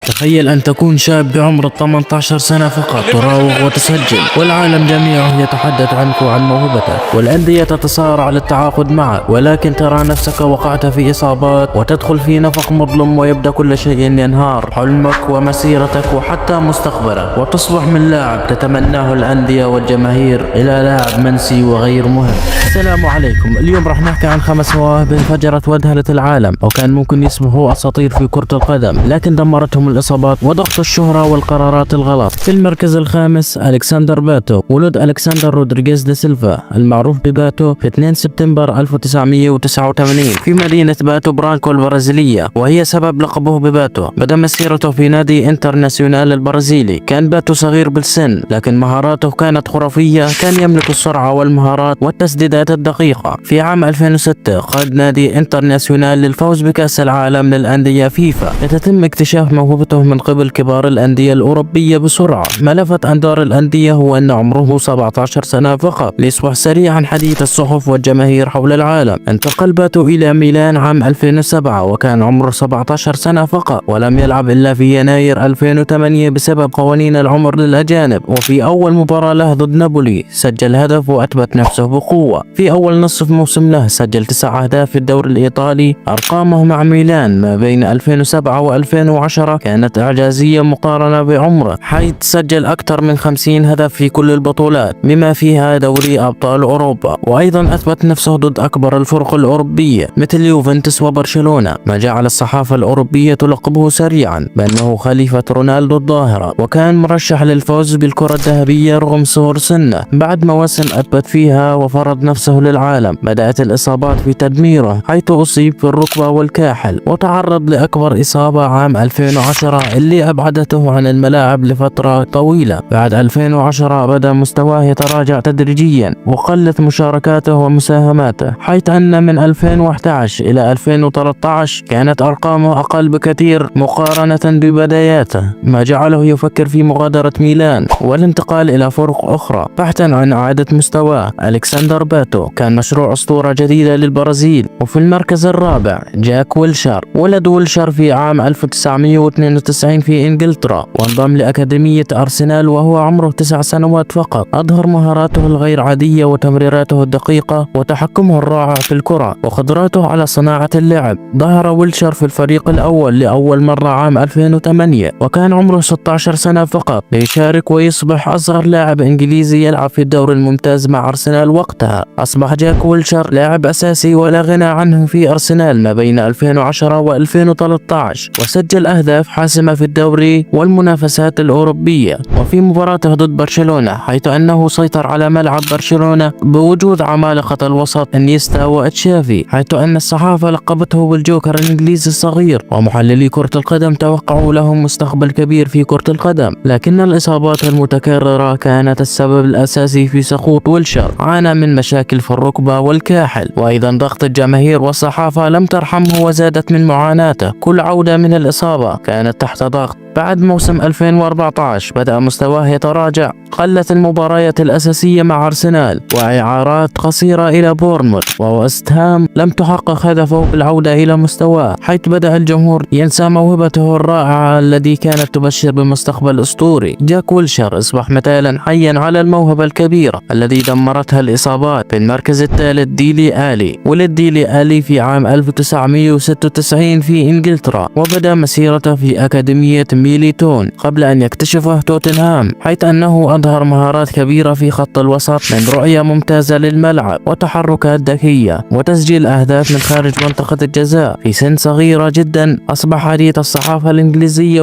تخيل أن تكون شاب بعمر 18 سنة فقط تراوغ وتسجل، والعالم جميعه يتحدث عنك وعن موهبتك، والأندية تتصارع للتعاقد معك، ولكن ترى نفسك وقعت في إصابات وتدخل في نفق مظلم ويبدأ كل شيء ينهار، حلمك ومسيرتك وحتى مستقبلك، وتصبح من لاعب تتمناه الأندية والجماهير إلى لاعب منسي وغير مهم. السلام عليكم، اليوم راح نحكي عن 5 مواهب انفجرت وادهلت العالم، أو كان ممكن يصبحوا أساطير في كرة القدم، لكن دمرتهم الإصابات وضغط الشهرة والقرارات الغلط. في المركز الخامس ألكسندر باتو. ولد ألكسندر رودريغيز دا سيلفا المعروف بباتو في 2 سبتمبر 1989 في مدينة باتو برانكو البرازيلية، وهي سبب لقبه بباتو. بدأ مسيرته في نادي انترناسيونال البرازيلي. كان باتو صغير بالسن، لكن مهاراته كانت خرافية. كان يملك السرعة والمهارات والتسديدات الدقيقة. في عام 2006 قاد نادي انترناسيونال للفوز بكأس العالم للأندية فيفا. يتم اكتشاف موهبته من قبل كبار الأندية الأوروبية بسرعة. ما لفت أنظار الأندية هو أن عمره 17 سنة فقط، ليصبح سريعا حديث الصحف والجماهير حول العالم. انتقل باتو إلى ميلان عام 2007 وكان عمره 17 سنة فقط، ولم يلعب إلا في يناير 2008 بسبب قوانين العمر للأجانب. وفي أول مباراة له ضد نابولي سجل هدف وأثبت نفسه بقوة. في أول نصف موسم له سجل 9 أهداف في الدوري الإيطالي. أرقامه مع ميلان ما بين 2007 و2010 كانت إعجازية مقارنة بعمره، حيث سجل أكثر من 50 هدف في كل البطولات بما فيها دوري أبطال أوروبا، وأيضا أثبت نفسه ضد أكبر الفرق الأوروبية مثل يوفنتوس وبرشلونة، ما جعل الصحافة الأوروبية تلقبه سريعا بأنه خليفة رونالدو الظاهرة. وكان مرشح للفوز بالكرة الذهبية رغم صغر سنه. بعد مواسم أثبت فيها وفرض نفسه للعالم، بدأت الإصابات في تدميره، حيث أصيب في الركبة والكاحل، وتعرض لأكبر إصابة عام 2010 اللي أبعدته عن الملاعب لفترة طويلة. بعد 2010 بدأ مستواه يتراجع تدريجيا وقلت مشاركاته ومساهماته، حيث أن من 2011 إلى 2013 كانت أرقامه أقل بكثير مقارنة ببداياته، ما جعله يفكر في مغادرة ميلان والانتقال إلى فرق أخرى بحثا عن إعادة مستواه. ألكسندر باتو كان مشروع أسطورة جديدة للبرازيل. وفي المركز الرابع جاك ويلشر. ولد ويلشر في عام 1992 في إنجلترا، وانضم لأكاديمية أرسنال وهو عمره 9 سنوات فقط. أظهر مهاراته الغير عادية وتمريراته الدقيقة وتحكمه الرائع في الكرة وقدراته على صناعة اللعب. ظهر ويلشر في الفريق الأول لأول مرة عام 2008 وكان عمره 16 سنة فقط، ليشارك ويصبح أصغر لاعب إنجليزي يلعب في الدوري الممتاز مع أرسنال وقتها. أصبح جاك ويلشر لاعب أساسي ولا غنى عنه في أرسنال ما بين 2010 و2013، وسجل أهداف حاسمة في الدوري والمنافسات الأوروبية. وفي مباراته ضد برشلونة، حيث أنه سيطر على ملعب برشلونة بوجود عمالقة الوسط انيستا وتشافي، حيث أن الصحافة لقبته بالجوكر الإنجليزي الصغير، ومحللي كرة القدم توقعوا له مستقبل كبير في كرة القدم. لكن الإصابات المتكررة كانت السبب الأساسي في سقوط ويلشر. عانى من مشاكل في الركبة والكاحل، وأيضا ضغط الجماهير والصحافة لم ترحمه وزادت من معاناته. كل عودة من الإصابة كانت تحت ضغط. بعد موسم 2014 بدأ مستواه يتراجع، قلت المباريات الأساسية مع أرسنال وإعارات قصيرة إلى بورنموث ووست هام لم تحقق هدفه بالعودة إلى مستواه، حيث بدأ الجمهور ينسى موهبته الرائعة التي كانت تبشر بمستقبل أسطوري. جاك ويلشر أصبح مثالا حيا على الموهبة الكبيرة الذي دمرتها الإصابات. في المركز الثالث ديلي آلي. ولد ديلي آلي في عام 1996 في إنجلترا، وبدأ مسيرته في أكاديمية ميليتون قبل أن يكتشفه توتنهام، حيث أنه أظهر مهارات كبيرة في خط الوسط من رؤية ممتازة للملعب وتحركات ذكية وتسجيل أهداف من خارج منطقة الجزاء. في سن صغيرة جدا أصبح حديث الصحافة الإنجليزية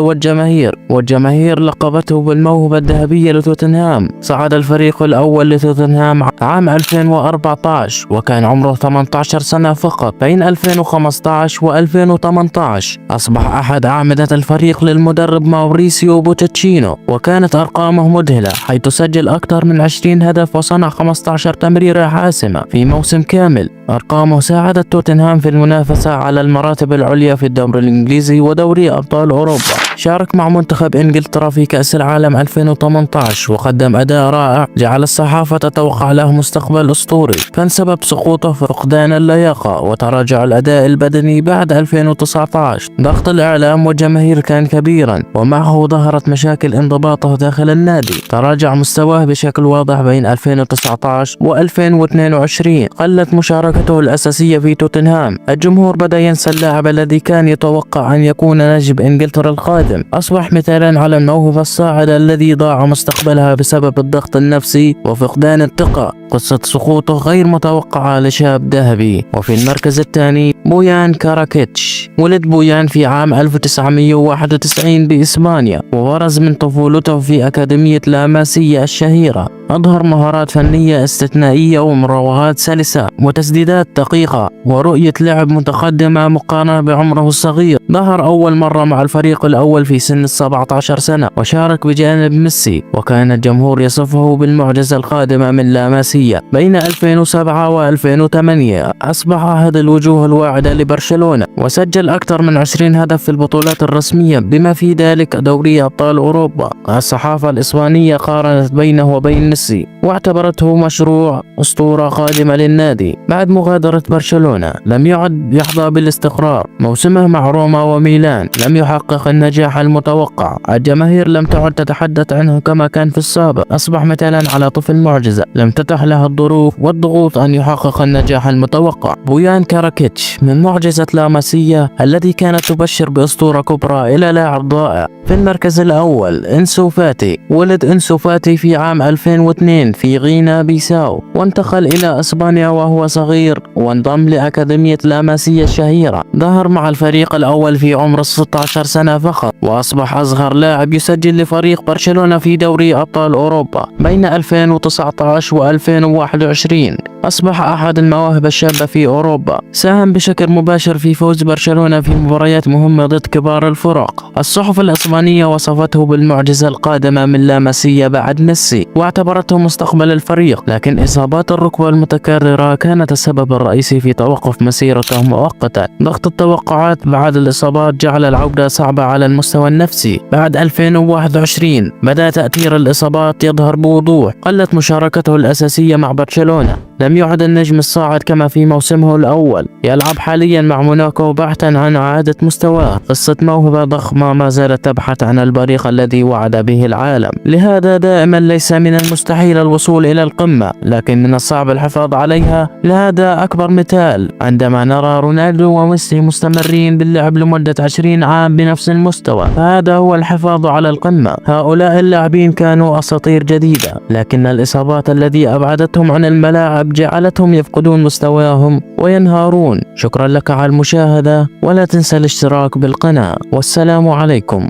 والجماهير لقبته بالموهبة الذهبية لتوتنهام. صعد الفريق الأول لتوتنهام عام 2014 وكان عمره 18 سنة فقط. بين 2015 و2018 أصبح أحد أعمدة الفريق للمدرب ماوريسيو بوتشينو، وكانت أرقامه مذهلة، حيث سجل أكثر من 20 هدف وصنع 15 تمريرة حاسمة في موسم كامل. أرقامه ساعدت توتنهام في المنافسة على المراتب العليا في الدوري الإنجليزي ودوري أبطال أوروبا. شارك مع منتخب إنجلترا في كأس العالم 2018 وقدم أداء رائع جعل الصحافة تتوقع له مستقبل أسطوري، كان سبب سقوطه فقدان اللياقة وتراجع الأداء البدني بعد 2019. ضغط الإعلام والجماهير كان كبيرا، ومعه ظهرت مشاكل انضباطه داخل النادي. تراجع مستواه بشكل واضح بين 2019 و2022، قلت مشاركته الأساسية في توتنهام. الجمهور بدأ ينسى اللاعب الذي كان يتوقع أن يكون نجم إنجلترا القادم، أصبح مثالا على الموهبة الصاعدة الذي ضاع مستقبلها بسبب الضغط النفسي وفقدان الثقة. قصة سقوطه غير متوقعة لشاب ذهبي. وفي المركز الثاني بويان كاراكيتش. ولد بويان في عام 1991 بإسبانيا، وبرز من طفولته في أكاديمية لاماسيا الشهيرة. أظهر مهارات فنية استثنائية ومراوغات سلسة وتسديدات دقيقة ورؤية لعب متقدمة مقارنة بعمره الصغير. ظهر أول مرة مع الفريق الأول في سن 17 سنة وشارك بجانب ميسي، وكان الجمهور يصفه بالمعجزة القادمة من لاماسيا. بين 2007 و2008 أصبح أحد الوجوه الواعدة لبرشلونة، وسجل أكثر من 20 هدف في البطولات الرسمية بما في ذلك دوري أبطال أوروبا. الصحافة الإسبانية قارنت بينه وبين ميسي واعتبرته مشروع أسطورة قادمة للنادي. بعد مغادرة برشلونة لم يعد يحظى بالاستقرار. موسمه مع روما وميلان لم يحقق النجاح المتوقع. الجماهير لم تعد تتحدث عنه كما كان في السابق. أصبح مثالا على طفل معجزة لم تتح له الظروف والضغوط أن يحقق النجاح المتوقع. بويان كاراكيتش من معجزة لاماسيا التي كانت تبشر بأسطورة كبرى إلى لاعب ضائع. في المركز الأول إنسو فاتي. ولد إنسو فاتي في عام 2002 في غينا بيساو، وانتقل إلى إسبانيا وهو صغير وانضم لأكاديمية لاماسيا الشهيرة. ظهر مع الفريق الأول في عمر 16 سنة فقط، وأصبح أصغر لاعب يسجل لفريق برشلونة في دوري أبطال أوروبا بين 2019 و2021. أصبح أحد المواهب الشابة في أوروبا. ساهم بشكل مباشر في فوز برشلونة في مباريات مهمة ضد كبار الفرق. الصحف الإسبانية وصفته بالمعجزة القادمة من لاماسيا بعد ميسي، واعتبرته مستقبل الفريق، لكن إصابات الركبة المتكررة كانت السبب الرئيسي في توقف مسيرته مؤقتا. ضغط التوقعات بعد الإصابات جعل العودة صعبة على المستوى النفسي. بعد 2021 بدأ تأثير الإصابات يظهر بوضوح. قلت مشاركته الأساسية مع برشلونة، لم يعد النجم الصاعد كما في موسمه الأول. يلعب حاليا مع موناكو بحثا عن إعادة مستواه. قصة موهبة ضخمة ما زالت تبحث عن البريق الذي وعد به العالم. لهذا دائما ليس من المستحيل الوصول إلى القمة، لكن من الصعب الحفاظ عليها. لهذا أكبر مثال عندما نرى رونالدو وميسي مستمرين باللعب لمدة 20 عام بنفس المستوى، فهذا هو الحفاظ على القمة. هؤلاء اللاعبين كانوا أساطير جديدة، لكن الإصابات التي أبعدتهم عن الملاعب جعلتهم يفقدون مستواهم وينهارون. شكرا لك على المشاهدة، ولا تنسى الاشتراك بالقناة، والسلام عليكم.